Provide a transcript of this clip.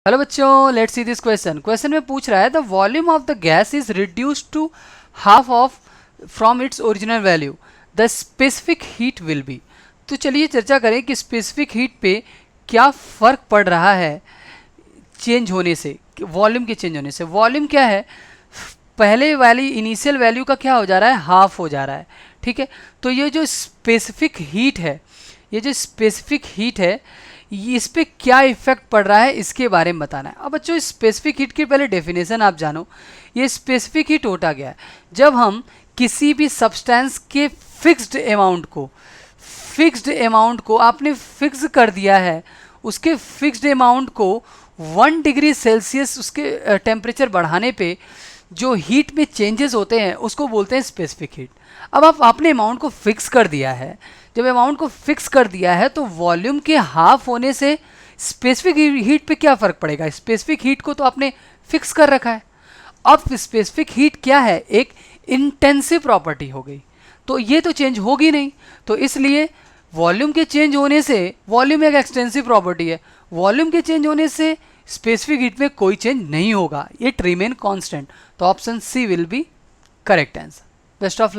Hello बच्चों, let's see this question. Question में पूछ रहा है the volume of the gas is reduced to half of from its original value, the specific heat will be. तो चलिए चर्चा करें कि स्पेसिफिक हीट पे क्या फ़र्क पड़ रहा है चेंज होने से, वॉल्यूम के चेंज होने से। वॉल्यूम क्या है, पहले वाली इनिशियल वैल्यू का क्या हो जा रहा है, हाफ हो जा रहा है। ठीक है, तो ये जो स्पेसिफिक हीट है, ये जो स्पेसिफिक हीट है, इस पे क्या इफेक्ट पड़ रहा है इसके बारे में बताना है। अब बच्चों, स्पेसिफिक हीट की पहले डेफिनेशन आप जानो। ये स्पेसिफिक हीट होता गया है जब हम किसी भी सब्सटेंस के फिक्स्ड अमाउंट को आपने फिक्स कर दिया है, उसके फिक्स्ड अमाउंट को 1 डिग्री सेल्सियस उसके टेम्परेचर बढ़ाने पे जो हीट में चेंजेस होते हैं उसको बोलते हैं स्पेसिफिक हीट। अब आप आपने अमाउंट को फिक्स कर दिया है, जब अमाउंट को फिक्स कर दिया है तो वॉल्यूम के हाफ होने से स्पेसिफिक हीट पे क्या फ़र्क पड़ेगा। स्पेसिफिक हीट को तो आपने फिक्स कर रखा है। अब स्पेसिफिक हीट क्या है, एक इंटेंसिव प्रॉपर्टी हो गई, तो ये तो चेंज होगी नहीं। तो इसलिए वॉल्यूम के चेंज होने से, वॉल्यूम एक एक्सटेंसिव प्रॉपर्टी है, वॉल्यूम के चेंज होने से स्पेसिफिक हीट में कोई चेंज नहीं होगा, इट रिमेन कांस्टेंट। तो option C will be correct answer. Best of luck.